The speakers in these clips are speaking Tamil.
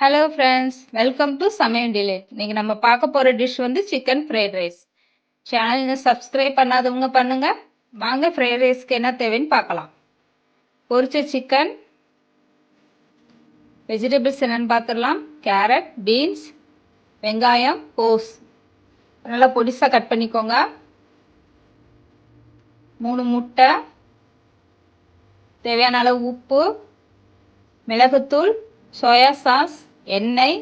ஹலோ ஃப்ரெண்ட்ஸ், வெல்கம் டு சமையல் டிலேட். இன்னைக்கு நம்ம பார்க்க போற டிஷ் வந்து சிக்கன் ஃப்ரைட் ரைஸ். சேனலை சப்ஸ்கிரைப் பண்ணாதவங்க பண்ணுங்க. வாங்க ஃப்ரைட் ரைஸ்க்கு என்ன தேவைன்னு பார்க்கலாம். பொரிச்ச சிக்கன், வெஜிடபிள்ஸ் என்னன்னு பார்த்துடலாம். கேரட், பீன்ஸ், வெங்காயம், கோஸ் நல்லா பொடிசாக கட் பண்ணிக்கோங்க. 3 முட்டை, தேவையான அளவு உப்பு, மிளகுத்தூள், சோயா சாஸ், எண்ணெய்,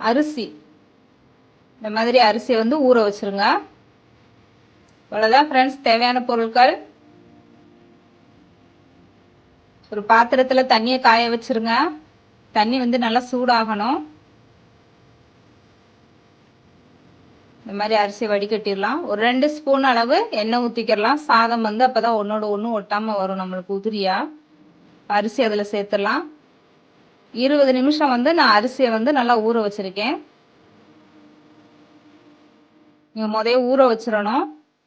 அரிசி. இந்த மாதிரி அரிசியை வந்து ஊற வச்சிருங்க. அவ்வளோதான் ஃப்ரெண்ட்ஸ், தேவையான பொருட்கள். ஒரு பாத்திரத்தில் தண்ணியை காய வச்சிருங்க. தண்ணி வந்து நல்லா சூடாகணும். இந்த மாதிரி அரிசி வடிகட்டிடலாம். ஒரு 2 ஸ்பூன் அளவு எண்ணெய் ஊற்றிக்கிடலாம். சாதம் வந்து அப்போ தான் ஒன்றோட ஒன்று ஒட்டாமல் வரும் நம்மளுக்கு உதிரியா. அரிசி அதில் சேர்த்துடலாம். 20 நிமிஷம் வந்து நான் அரிசியை வந்து நல்லா ஊற வச்சுருக்கேன். நீங்கள் முதல்ல ஊற வச்சிடணும்.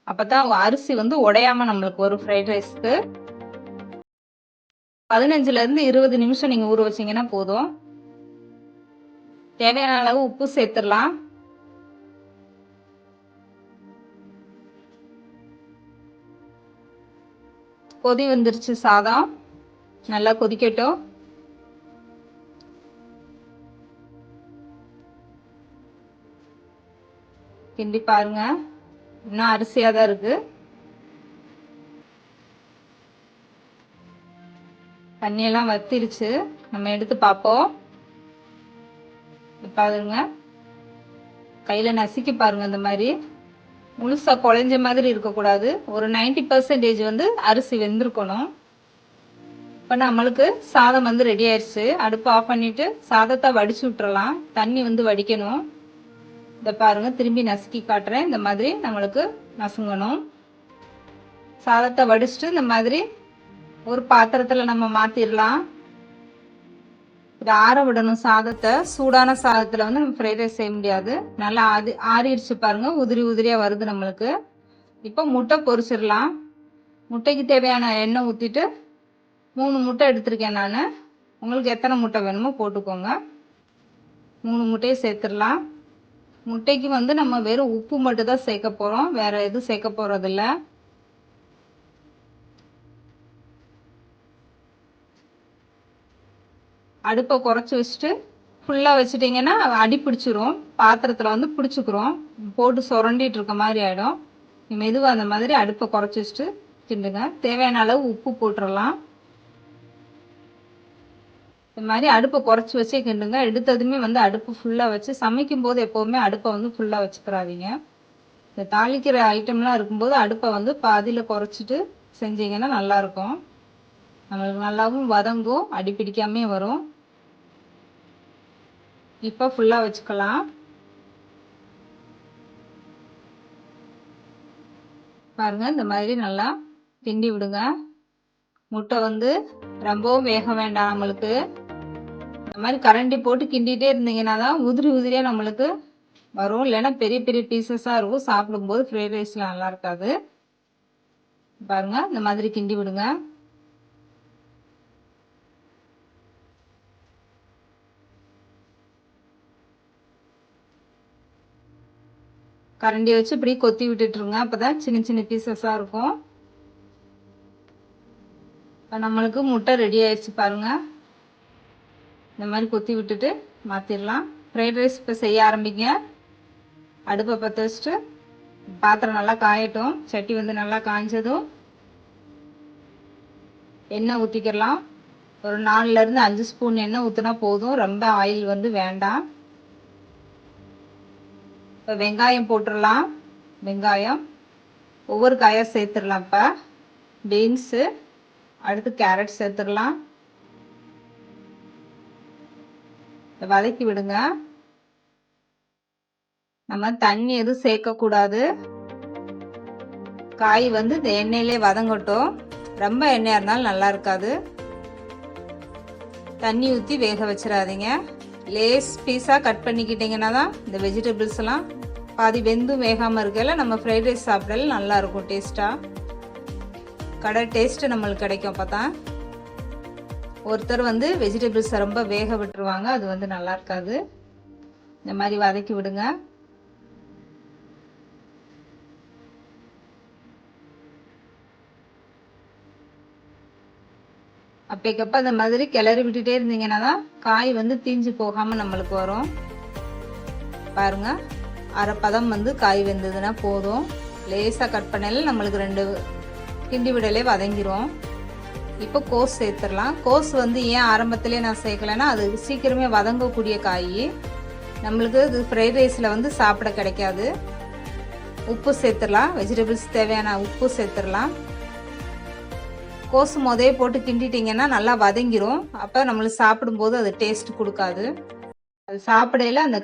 அப்போ தான் அரிசி வந்து உடையாமல் நம்மளுக்கு ஒரு ஃப்ரைட் ரைஸ்க்கு. 15லேருந்து 20 நிமிஷம் நீங்கள் ஊற வச்சிங்கன்னா போதும். தேவையான அளவு உப்பு சேர்த்துடலாம். கொதி வந்துருச்சு சாதம். நல்லா கொதிக்கட்டும். கிண்டி பாருங்க, இன்னும் அரிசியாக தான் இருக்கு. தண்ணியெல்லாம் வத்திருச்சு. நம்ம எடுத்து பார்ப்போம். பாருங்க, கையில் நசுக்கி பாருங்க. இந்த மாதிரி முழுசாக குழஞ்ச மாதிரி இருக்கக்கூடாது. ஒரு 90% வந்து அரிசி வெந்திருக்கணும். இப்போ நம்மளுக்கு சாதம் வந்து ரெடி ஆயிடுச்சு. அடுப்பு ஆஃப் பண்ணிட்டு சாதத்தை வடிச்சு விட்டுறலாம். தண்ணி வந்து வடிக்கணும். இதை பாருங்க, திரும்பி நசுக்கி காட்டுறேன். இந்த மாதிரி நம்மளுக்கு நசுங்கணும். சாதத்தை வடிச்சுட்டு இந்த மாதிரி ஒரு பாத்திரத்தில் நம்ம மாற்றிடலாம். இதை ஆற விடணும் சாதத்தை. சூடான சாதத்தில் வந்து நம்ம ஃப்ரைட் ரைஸ் செய்ய முடியாது. நல்லா ஆறிடுச்சு பாருங்க, உதிரி உதிரியாக வருது நம்மளுக்கு. இப்போ முட்டை பொரிச்சிடலாம். முட்டைக்கு தேவையான எண்ணெய் ஊற்றிட்டு 3 முட்டை எடுத்திருக்கேன் நான். உங்களுக்கு எத்தனை முட்டை வேணுமோ போட்டுக்கோங்க. 3 முட்டையை சேர்த்துடலாம். முட்டைக்கு வந்து நம்ம வெறும் உப்பு மட்டும் தான் சேர்க்க போகிறோம், வேற எதுவும் சேர்க்க போகிறதில்ல. அடுப்பை குறைச்சி வச்சுட்டு ஃபுல்லாக வச்சுட்டிங்கன்னா அடி பிடிச்சிரும். பாத்திரத்தில் வந்து பிடிச்சிக்கிறோம், போட்டு சுரண்டிட்டு இருக்க மாதிரி ஆகிடும். மெதுவாக அந்த மாதிரி அடுப்பை குறைச்சி வச்சுட்டு கிண்டுங்க. தேவையான அளவு உப்பு போட்டுடலாம். இந்த மாதிரி அடுப்பை குறைச்சி வச்சே கிண்டுங்க. எடுத்ததுமே வந்து அடுப்பு ஃபுல்லாக வச்சு சமைக்கும் போது எப்போவுமே அடுப்பை வந்து ஃபுல்லாக வச்சுக்கிறாதீங்க. இந்த தாளிக்கிற ஐட்டம்லாம் இருக்கும்போது அடுப்பை வந்து பாதியில் குறைச்சிட்டு செஞ்சீங்கன்னா நல்லாயிருக்கும். நம்மளுக்கு நல்லாவும் வதங்கும், அடி பிடிக்காமே வரும். இப்போ ஃபுல்லாக வச்சுக்கலாம். பாருங்க, இந்த மாதிரி நல்லா கிண்டி விடுங்க. முட்டை வந்து ரொம்பவும் வேக வேண்டாம் நம்மளுக்கு. இந்த மாதிரி கரண்டி போட்டு கிண்டிகிட்டே இருந்தீங்கன்னா தான் உதிரி உதிரியாக நம்மளுக்கு வரும். இல்லைன்னா பெரிய பெரிய பீசஸாக இருக்கும். சாப்பிடும்போது ஃப்ரைட் ரைஸில் நல்லா இருக்காது. பாருங்க, இந்த மாதிரி கிண்டி விடுங்க. கரண்டி வச்சு இப்படி கொத்தி விட்டுட்டுருங்க. அப்போ தான் சின்ன சின்ன பீசஸாக இருக்கும். இப்போ நம்மளுக்கு முட்டை ரெடி ஆயிடுச்சு பாருங்க. இந்த மாதிரி கொத்தி விட்டுட்டு மாற்றிடலாம். ஃப்ரைட் ரைஸ் இப்போ செய்ய ஆரம்பிங்க. அடுப்பை பற்ற வச்சுட்டு பாத்திரம் நல்லா காயட்டும். சட்டி வந்து நல்லா காய்ஞ்சதும் எண்ணெய் ஊற்றிக்கிடலாம். ஒரு 4லேருந்து 5 ஸ்பூன் எண்ணெய் ஊற்றினா போதும். ரொம்ப ஆயில் வந்து வேண்டாம். இப்போ வெங்காயம் போட்டுடலாம். வெங்காயம் ஒவ்வொரு காயாக சேர்த்துடலாம். இப்போ பீன்ஸு, அடுத்து கேரட் சேர்த்துடலாம். வதக்கி விடுங்க. நம்ம தண்ணி எதுவும் சேர்க்கக்கூடாது. காய் வந்து இந்த எண்ணெயிலே வதங்கட்டும். ரொம்ப எண்ணெயாக இருந்தாலும் நல்லா இருக்காது. தண்ணி ஊற்றி வேக வச்சிடாதீங்க. லேஸ் பீஸாக கட் பண்ணிக்கிட்டிங்கன்னா தான் இந்த வெஜிடபிள்ஸ் எல்லாம் பாதி வெந்தும் வேகாமல் இருக்கல நம்ம ஃப்ரைட் ரைஸ் சாப்பிடல நல்லா இருக்கும். டேஸ்ட்டாக கடை டேஸ்ட்டு நம்மளுக்கு கிடைக்கும். அப்போ தான் ஒருத்தர் வந்து வெஜிடபிள்ஸை ரொம்ப வேக விட்டுருவாங்க, அது வந்து நல்லா இருக்காது. இந்த மாதிரி வதக்கி விடுங்க. அப்பக்கப்ப அந்த மாதிரி கிளறி விட்டுட்டே இருந்தீங்கன்னா தான் காய் வந்து தீஞ்சு போகாம நம்மளுக்கு வரும். பாருங்க, அரை பதம் வந்து காய் வெந்ததுன்னா போதும். லேசாக கட் பண்ணல நம்மளுக்கு 2 கிண்டி விடலே வதங்கிரும். இப்போ கோஸ் சேர்த்துடலாம். கோஸ் வந்து ஏன் ஆரம்பத்திலே நான் சேர்க்கலைன்னா அது சீக்கிரமே வதங்கக்கூடிய காய், நம்மளுக்கு இது ஃப்ரைட் ரைஸில் வந்து சாப்பிட கிடைக்காது. உப்பு சேர்த்துடலாம். வெஜிடபிள்ஸ் தேவையான உப்பு சேர்த்துடலாம். கோஸ் முதே போட்டு கிண்டிட்டிங்கன்னா நல்லா வதங்கிரும். அப்போ நம்மளுக்கு சாப்பிடும்போது அது டேஸ்ட் கொடுக்காது. அது சாப்பிடையில அந்த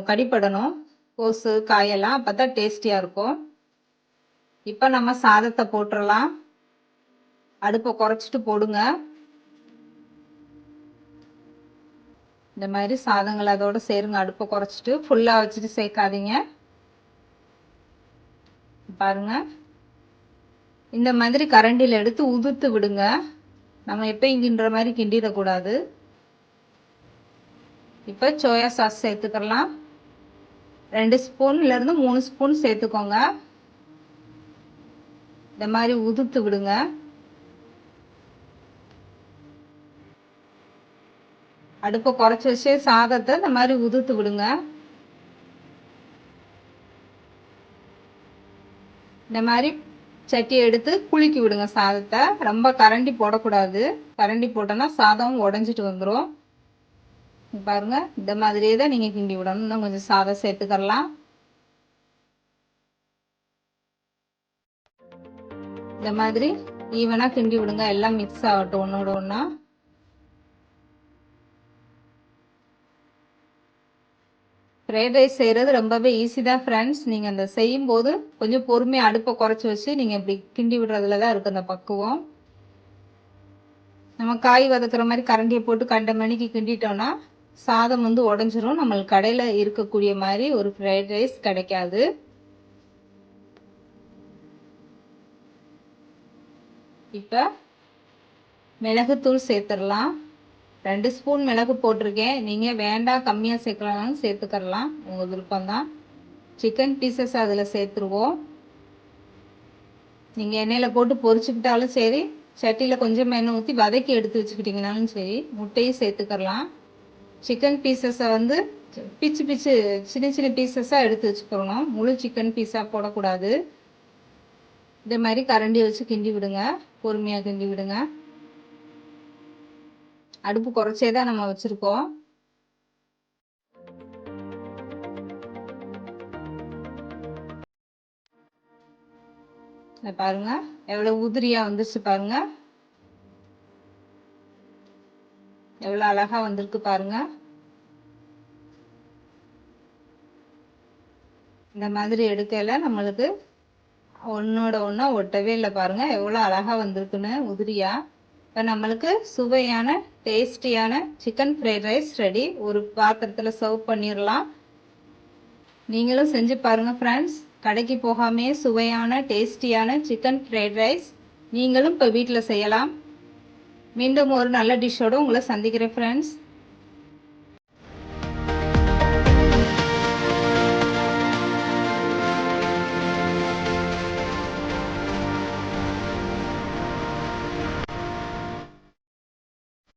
கடிப்படணும் கோஸு காயெல்லாம், அப்போ தான் டேஸ்டியாக இருக்கும். இப்போ நம்ம சாதத்தை போட்டுடலாம். அடுப்பை குறைச்சிட்டு போடுங்க. இந்த மாதிரி சாதங்கள் அதோட சேருங்க. அடுப்பை குறைச்சிட்டு ஃபுல்லாக வச்சுட்டு சேர்க்காதீங்க. பாருங்க, இந்த மாதிரி கரண்டியில் எடுத்து உதிர்த்து விடுங்க. நம்ம எப்பயும் கிண்டுற மாதிரி கிண்டிடக்கூடாது. இப்போ சோயா சாஸ் சேர்த்துக்கலாம். 2 ஸ்பூன்லேருந்து 3 ஸ்பூன் சேர்த்துக்கோங்க. இந்த மாதிரி உதிர்த்து விடுங்க. அடுப்பை குறைச்சி வச்சு சாதத்தை இந்த மாதிரி உதிர்த்து விடுங்க. இந்த மாதிரி சட்டி எடுத்து குலுக்கி விடுங்க சாதத்தை. ரொம்ப கரண்டி போடக்கூடாது. கரண்டி போட்டோன்னா சாதம் உடஞ்சிட்டு வந்துடும். பாருங்க, இந்த மாதிரியே தான் நீங்கள் கிண்டி விடணும். இன்னும் கொஞ்சம் சாதம் சேர்த்துக்கலாம். இந்த மாதிரி ஈவனாக கிண்டி விடுங்க. எல்லாம் மிக்ஸ் ஆகட்டும் ஒன்றோட ஒன்றா. ஃப்ரைட் ரைஸ் செய்கிறது ரொம்பவே ஈஸி தான் ஃப்ரெண்ட்ஸ். நீங்கள் அந்த செய்யும்போது கொஞ்சம் பொறுமையாக அடுப்பை குறைச்சி வச்சு நீங்கள் இப்படி கிண்டி விடுறதுல தான் இருக்குது அந்த பக்குவம். நம்ம காய் வதக்குற மாதிரி கரண்டியை போட்டு கண்ட மணிக்கு கிண்டிட்டோன்னா சாதம் வந்து உடஞ்சிரும். நம்மளுக்கு கடையில் இருக்கக்கூடிய மாதிரி ஒரு ஃப்ரைட் ரைஸ் கிடைக்காது. இப்போ மிளகுத்தூள் சேர்த்துடலாம். 2 ஸ்பூன் மிளகு போட்டிருக்கேன். நீங்கள் வேண்டாம் கம்மியாக சேர்க்கலாம்னு சேர்த்துக்கலாம், உங்கள் விருப்பம்தான். சிக்கன் பீசஸ் அதில் சேர்த்துருவோம். நீங்கள் எண்ணெயில் போட்டு பொரிச்சுக்கிட்டாலும் சரி, சட்டியில் கொஞ்சம் எண்ணெய் ஊற்றி வதக்கி எடுத்து வச்சுக்கிட்டிங்கனாலும் சரி, முட்டையும் சேர்த்துக்கலாம். சிக்கன் பீசஸை வந்து பிச்சு சின்ன சின்ன பீசஸாக எடுத்து வச்சுக்கணும். முழு சிக்கன் பீஸாக போடக்கூடாது. இந்த மாதிரி கரண்டி வச்சு கிண்டி விடுங்க. பொறுமையாக கிண்டி விடுங்க. அடுப்பு குறைச்சே தான் நம்ம வச்சுருக்கோம். பாருங்க, எவ்வளோ உதிரியாக வந்துருச்சு பாருங்க. எவ்வளோ அழகாக வந்திருக்கு பாருங்க. இந்த மாதிரி எடுக்கல நம்மளுக்கு ஒன்றோட ஒன்றா ஒட்டவே இல்லை. பாருங்க எவ்வளோ அழகாக வந்திருக்குன்னு உதிரியாக. இப்போ நம்மளுக்கு சுவையான டேஸ்டியான சிக்கன் ஃப்ரைட் ரைஸ் ரெடி. ஒரு பாத்திரத்தில் சர்வ் பண்ணிடலாம். நீங்களும் செஞ்சு பாருங்கள் ஃப்ரெண்ட்ஸ். கடைக்கு போகாமே சுவையான டேஸ்டியான சிக்கன் ஃப்ரைட் ரைஸ் நீங்களும் இப்போ வீட்டில் செய்யலாம். மீண்டும் ஒரு நல்ல டிஷ்ஷோடு உங்களை சந்திக்கிறேன் ஃப்ரெண்ட்ஸ்.